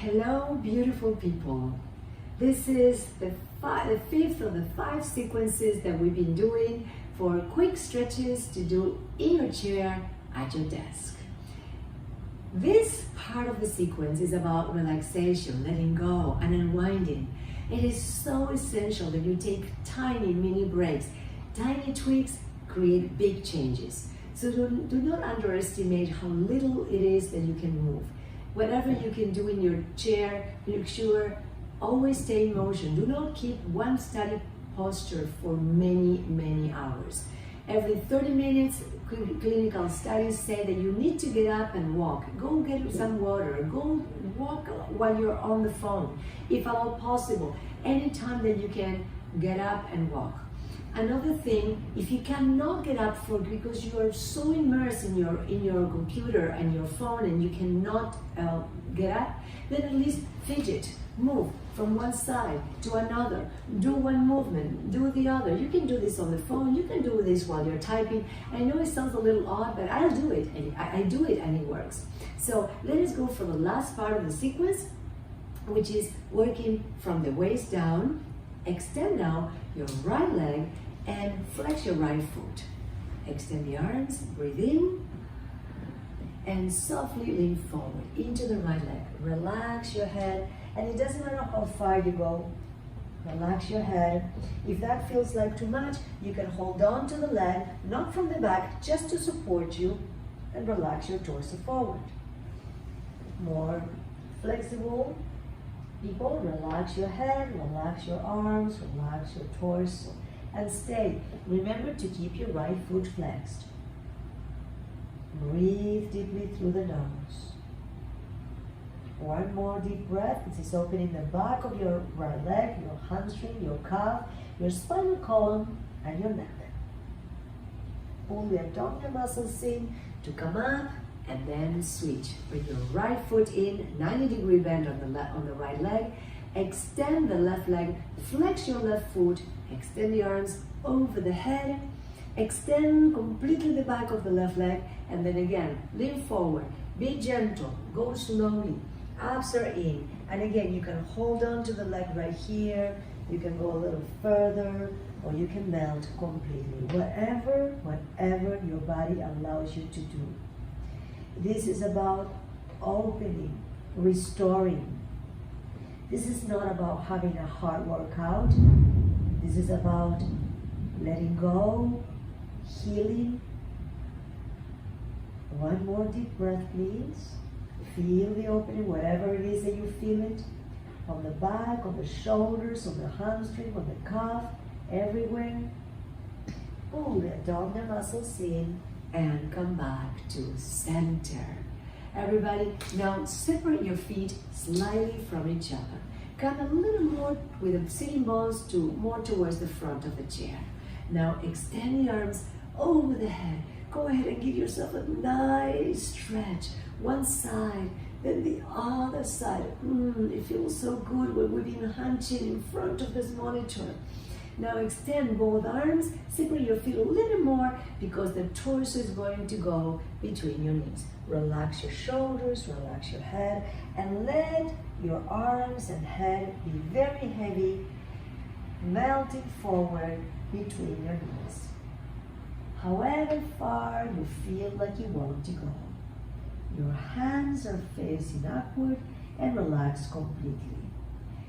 Hello, beautiful people. This is the fifth of the 5 sequences that we've been doing for quick stretches to do in your chair at your desk. This part of the sequence is about relaxation, letting go, and unwinding. It is so essential that you take tiny mini breaks. Tiny tweaks create big changes. So do not underestimate how little it is that you can move. Whatever you can do in your chair, make sure always stay in motion. Do not keep one static posture for many hours. Every 30 minutes, clinical studies say that you need to get up and walk. Go get some water. Go walk while you're on the phone. If at all possible, anytime that you can get up and walk. Another thing, if you cannot get up because you are so immersed in your computer and your phone and you cannot get up, then at least fidget, move from one side to another. Do one movement, do the other. You can do this on the phone. You can do this while you're typing. I know it sounds a little odd, but I'll do it. And I do it and it works. So let us go for the last part of the sequence, which is working from the waist down. Extend now your right leg and flex your right foot. Extend the arms, breathe in, and softly lean forward into the right leg. Relax your head, and it doesn't matter how far you go. Relax your head. If that feels like too much, you can hold on to the leg, not from the back, just to support you, and relax your torso forward. More flexible people, relax your head, relax your arms, relax your torso, and stay. Remember to keep your right foot flexed. Breathe deeply through the nose. One more deep breath. This is opening the back of your right leg, your hamstring, your calf, your spinal column, and your neck. Pull the abdominal muscles in to come up, and then switch. Bring your right foot in, 90-degree bend on the right leg. Extend the left leg, flex your left foot, extend the arms over the head, extend completely the back of the left leg, and then again, lean forward, be gentle, go slowly, abs are in, and again, you can hold on to the leg right here, you can go a little further, or you can melt completely, whatever your body allows you to do. This is about opening, restoring. This is not about having a hard workout. This is about letting go, healing. One more deep breath, please. Feel the opening, whatever it is that you feel it. On the back, on the shoulders, on the hamstring, on the calf, everywhere. Pull the abdominal muscles in and come back to center. Everybody, now separate your feet slightly from each other. Come a little more with the sitting bones more towards the front of the chair. Now extend the arms over the head. Go ahead and give yourself a nice stretch. One side, then the other side. It feels so good when we've been hunching in front of this monitor. Now extend both arms, separate your feet a little more because the torso is going to go between your knees. Relax your shoulders, relax your head, and let your arms and head be very heavy, melting forward between your knees. However far you feel like you want to go. Your hands are facing upward and relax completely.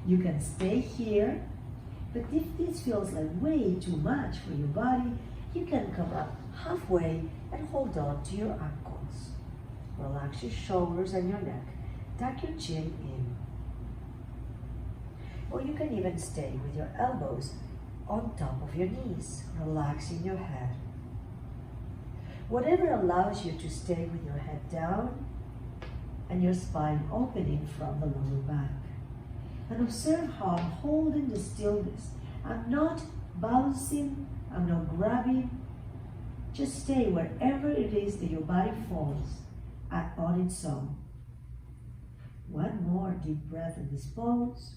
You can stay here, but if this feels like way too much for your body, you can come up halfway and hold on to your ankles. Relax your shoulders and your neck. Tuck your chin in. Or you can even stay with your elbows on top of your knees, relaxing your head. Whatever allows you to stay with your head down and your spine opening from the lower back. And observe how I'm holding the stillness. I'm not bouncing, I'm not grabbing. Just stay wherever it is that your body falls on its own. One more deep breath in this pose.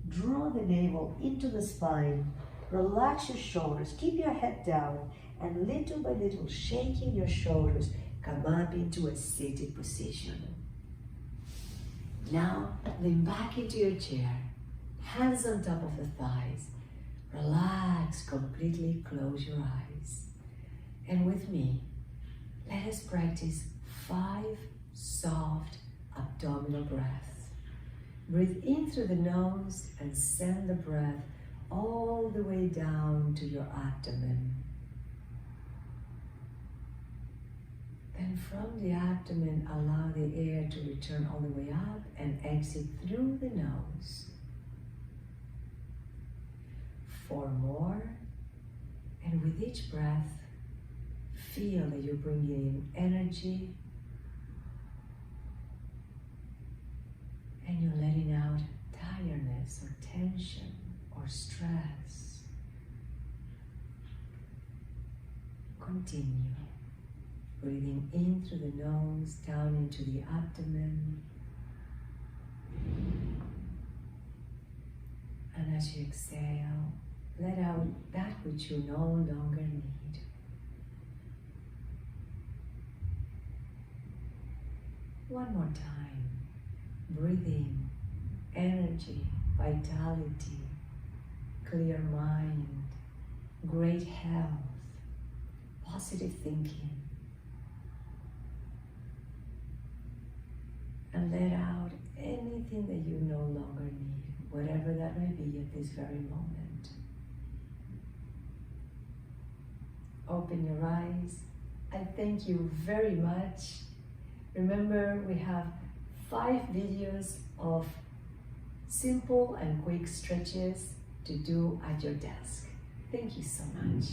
Draw the navel into the spine. Relax your shoulders, keep your head down, and little by little shaking your shoulders, come up into a seated position. Now lean back into your chair, hands on top of the thighs. Relax, completely close your eyes. And with me, let us practice 5 soft abdominal breaths. Breathe in through the nose and send the breath all the way down to your abdomen. Then from the abdomen, allow the air to return all the way up and exit through the nose. 4 more, and with each breath, feel that you're bringing in energy and you're letting out tiredness or tension or stress. Continue. Breathing in through the nose, down into the abdomen. And as you exhale, let out that which you no longer need. One more time. Breathe in energy, vitality, clear mind, great health, positive thinking. And let out anything that you no longer need, whatever that may be at this very moment. Open your eyes. I thank you very much. Remember, we have 5 videos of simple and quick stretches to do at your desk. Thank you so much.